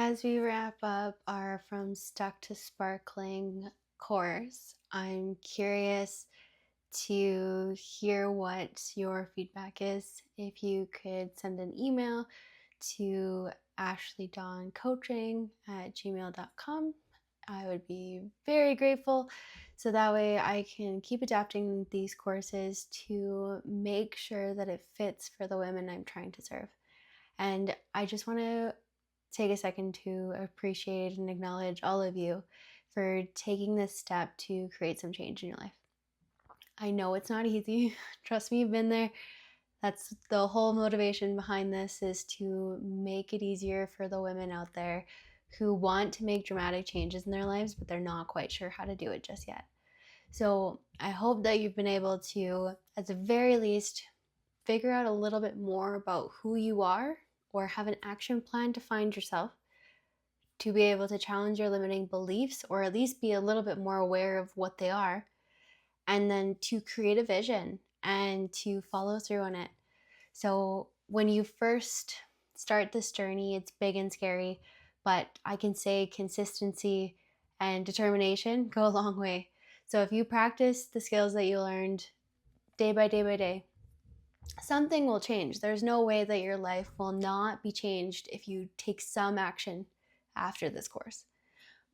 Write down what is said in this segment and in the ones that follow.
As we wrap up our From Stuck to Sparkling course, I'm curious to hear what your feedback is. If you could send an email to ashleydawncoaching@gmail.com, I would be very grateful. So that way I can keep adapting these courses to make sure that it fits for the women I'm trying to serve. And I just want to take a second to appreciate and acknowledge all of you for taking this step to create some change in your life. I know it's not easy. Trust me, you've been there. That's the whole motivation behind this, is to make it easier for the women out there who want to make dramatic changes in their lives, but they're not quite sure how to do it just yet. So I hope that you've been able to, at the very least, figure out a little bit more about who you are or have an action plan to find yourself, to be able to challenge your limiting beliefs or at least be a little bit more aware of what they are, and then to create a vision and to follow through on it. So when you first start this journey, it's big and scary, but I can say consistency and determination go a long way. So if you practice the skills that you learned day by day by day, something will change. There's no way that your life will not be changed if you take some action after this course.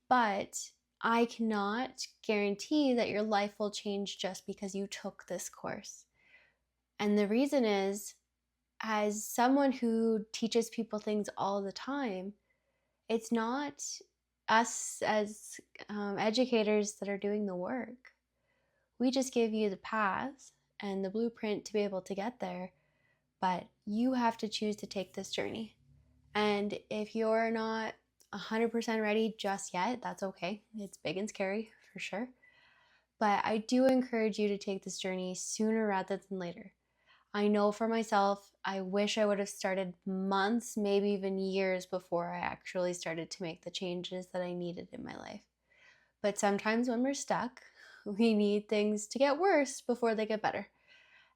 But I cannot guarantee that your life will change just because you took this course. And the reason is, as someone who teaches people things all the time, it's not us as educators that are doing the work. We just give you the path and the blueprint to be able to get there, but you have to choose to take this journey. And if you're not 100% ready just yet, that's okay. It's big and scary for sure. But I do encourage you to take this journey sooner rather than later. I know for myself, I wish I would have started months, maybe even years before I actually started to make the changes that I needed in my life. But sometimes when we're stuck, we need things to get worse before they get better.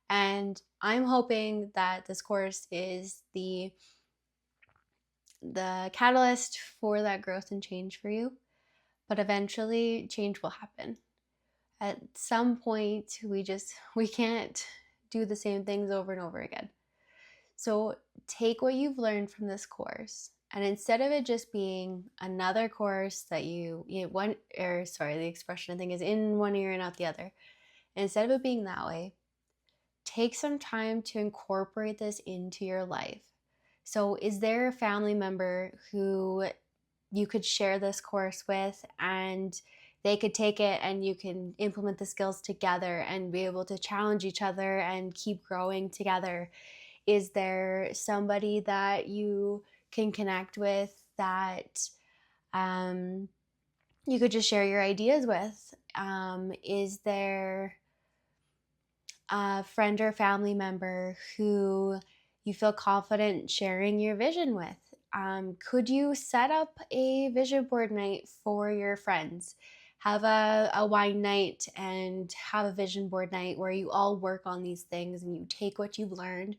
And I'm hoping that this course is the catalyst for that growth and change for you. But eventually change will happen. At some point, we can't do the same things over and over again. So take what you've learned from this course, and instead of it just being another course that the expression I think is in one ear and out the other. Instead of it being that way, take some time to incorporate this into your life. So is there a family member who you could share this course with, and they could take it and you can implement the skills together and be able to challenge each other and keep growing together? Is there somebody that you can connect with that you could just share your ideas with? Is there a friend or family member who you feel confident sharing your vision with? Could you set up a vision board night for your friends? Have a wine night and have a vision board night where you all work on these things and you take what you've learned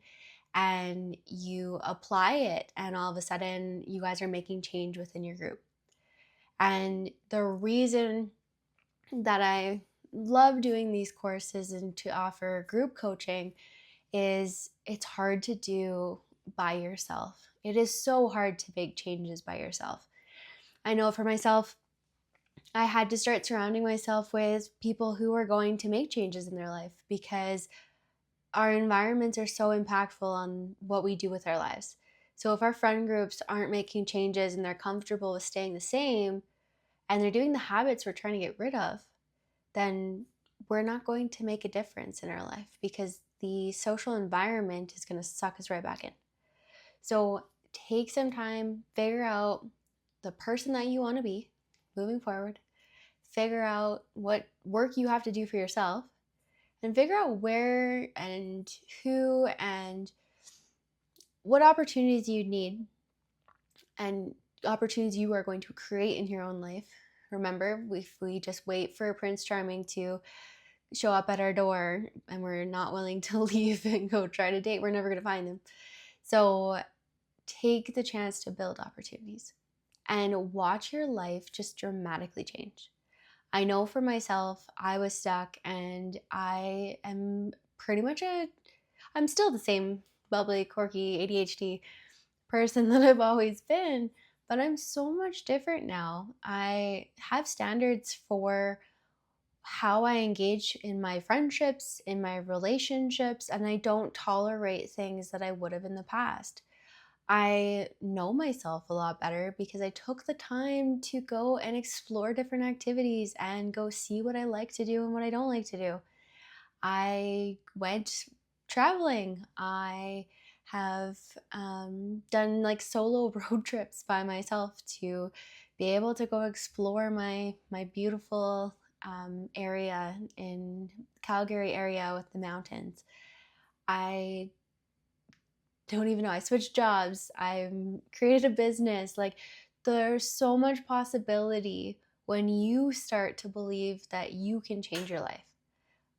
and you apply it, and all of a sudden you guys are making change within your group. And the reason that I love doing these courses and to offer group coaching is it's hard to do by yourself. It is so hard to make changes by yourself. I know for myself, I had to start surrounding myself with people who are going to make changes in their life, because our environments are so impactful on what we do with our lives. So if our friend groups aren't making changes and they're comfortable with staying the same and they're doing the habits we're trying to get rid of, then we're not going to make a difference in our life, because the social environment is going to suck us right back in. So take some time, figure out the person that you want to be moving forward, figure out what work you have to do for yourself, and figure out where and who and what opportunities you need and opportunities you are going to create in your own life. Remember, if we just wait for Prince Charming to show up at our door and we're not willing to leave and go try to date, we're never going to find them. So take the chance to build opportunities. and watch your life just dramatically change. I know for myself, I was stuck and I am pretty much I'm still the same bubbly, quirky, ADHD person that I've always been, but I'm so much different now. I have standards for how I engage in my friendships, in my relationships, and I don't tolerate things that I would have in the past. I know myself a lot better because I took the time to go and explore different activities and go see what I like to do and what I don't like to do. I went traveling. I have done like solo road trips by myself to be able to go explore my beautiful area in Calgary area with the mountains. I don't even know. I switched jobs. I created a business. Like, there's so much possibility when you start to believe that you can change your life.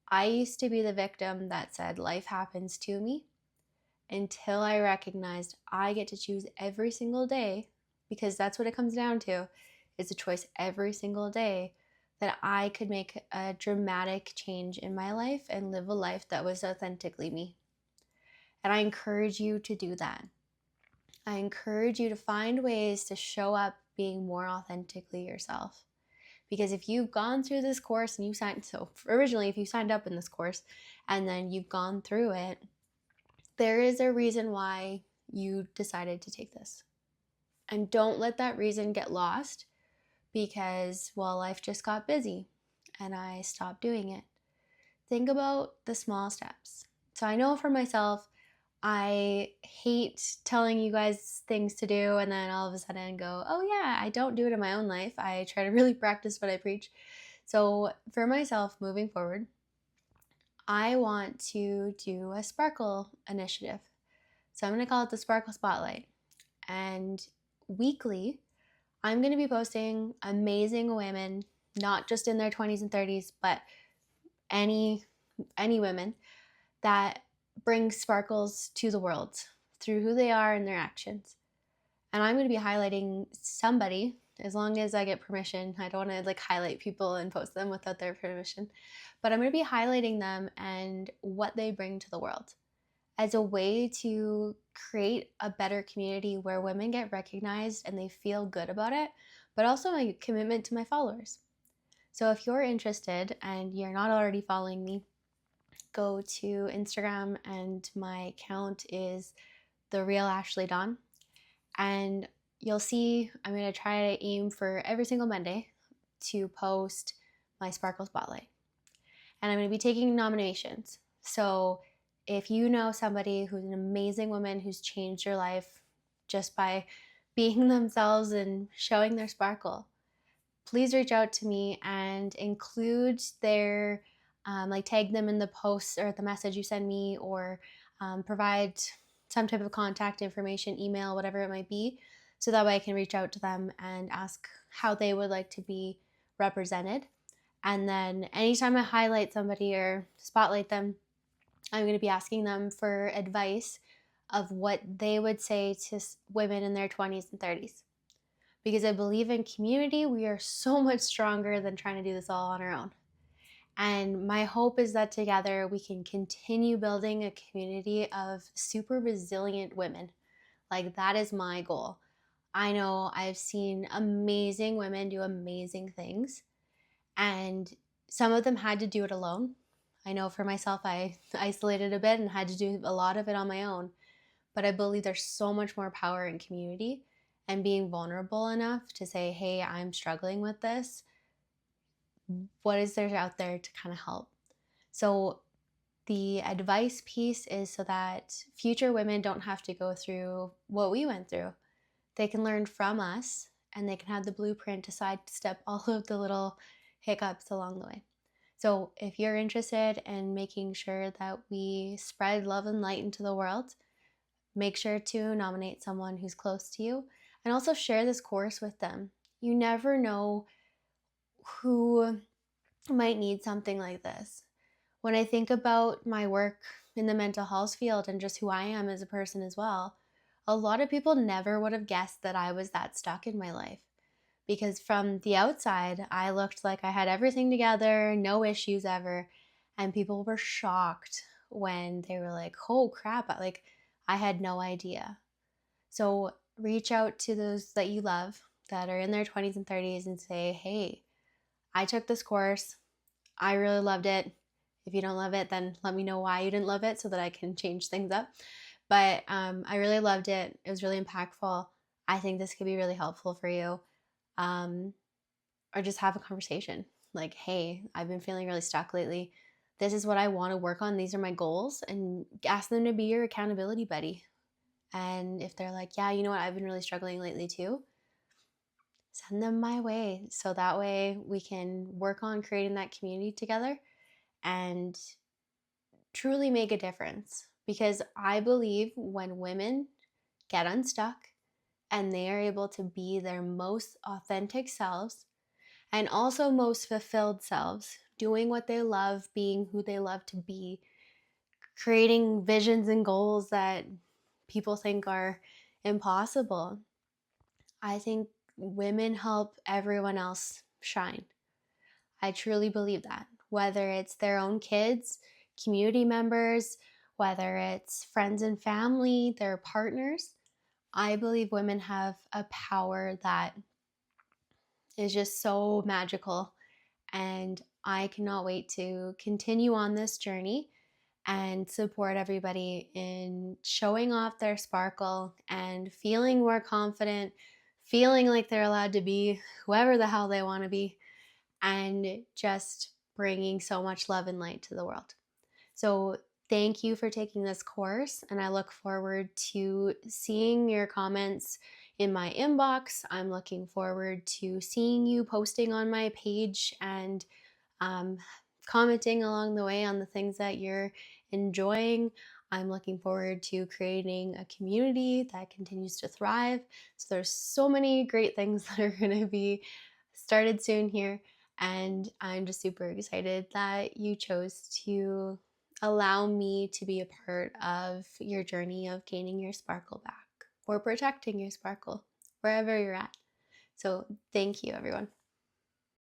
I used to be the victim that said life happens to me until I recognized I get to choose every single day, because that's what it comes down to, is a choice every single day, that I could make a dramatic change in my life and live a life that was authentically me. And I encourage you to do that. I encourage you to find ways to show up being more authentically yourself. Because if you've gone through this course and originally if you signed up in this course and then you've gone through it, there is a reason why you decided to take this. And don't let that reason get lost because, well, life just got busy and I stopped doing it. Think about the small steps. So I know for myself, I hate telling you guys things to do and then all of a sudden go, oh yeah, I don't do it in my own life. I try to really practice what I preach. So for myself moving forward, I want to do a sparkle initiative. So I'm going to call it the Sparkle Spotlight. And weekly, I'm going to be posting amazing women, not just in their 20s and 30s, but any women that bring sparkles to the world through who they are and their actions. And I'm going to be highlighting somebody as long as I get permission. I don't want to like highlight people and post them without their permission, but I'm going to be highlighting them and what they bring to the world as a way to create a better community where women get recognized and they feel good about it, but also a commitment to my followers. So if you're interested and you're not already following me, go to Instagram and my account is The Real Ashley Dawn. And you'll see I'm going to try to aim for every single Monday to post my Sparkle Spotlight. And I'm going to be taking nominations. So if you know somebody who's an amazing woman who's changed your life just by being themselves and showing their sparkle, please reach out to me and include their, like tag them in the posts or the message you send me, or provide some type of contact information, email, whatever it might be, so that way I can reach out to them and ask how they would like to be represented. And then anytime I highlight somebody or spotlight them, I'm going to be asking them for advice of what they would say to women in their 20s and 30s. Because I believe in community, we are so much stronger than trying to do this all on our own. And my hope is that together we can continue building a community of super resilient women. Like, that is my goal. I know I've seen amazing women do amazing things, and some of them had to do it alone. I know for myself, I isolated a bit and had to do a lot of it on my own. But I believe there's so much more power in community and being vulnerable enough to say, hey, I'm struggling with this. What is there out there to kind of help? So the advice piece is so that future women don't have to go through what we went through. They can learn from us and they can have the blueprint to sidestep all of the little hiccups along the way. So if you're interested in making sure that we spread love and light into the world, make sure to nominate someone who's close to you and also share this course with them. You never know who might need something like this. When I think about my work in the mental health field and just who I am as a person as well, A lot of people never would have guessed that I was that stuck in my life, because from the outside, I looked like I had everything together, no issues ever. And people were shocked when they were like, oh crap, like I had no idea. So reach out to those that you love that are in their 20s and 30s and say, hey, I took this course. I really loved it. If you don't love it, then let me know why you didn't love it so that I can change things up. But I really loved it. It was really impactful. I think this could be really helpful for you. Um, or just have a conversation like, hey, I've been feeling really stuck lately. This is what I want to work on. These are my goals. And ask them to be your accountability buddy. And if they're like, yeah, you know what, I've been really struggling lately too, send them my way. So that way we can work on creating that community together and truly make a difference. Because I believe when women get unstuck and they are able to be their most authentic selves and also most fulfilled selves, doing what they love, being who they love to be, creating visions and goals that people think are impossible, I think women help everyone else shine. I truly believe that. Whether it's their own kids, community members, whether it's friends and family, their partners, I believe women have a power that is just so magical. And I cannot wait to continue on this journey and support everybody in showing off their sparkle and feeling more confident, feeling like they're allowed to be whoever the hell they want to be, and just bringing so much love and light to the world. So, thank you for taking this course, and I look forward to seeing your comments in my inbox. I'm looking forward to seeing you posting on my page and um, commenting along the way on the things that you're enjoying. I'm looking forward to creating a community that continues to thrive. So there's so many great things that are going to be started soon here. And I'm just super excited that you chose to allow me to be a part of your journey of gaining your sparkle back or protecting your sparkle wherever you're at. So thank you, everyone.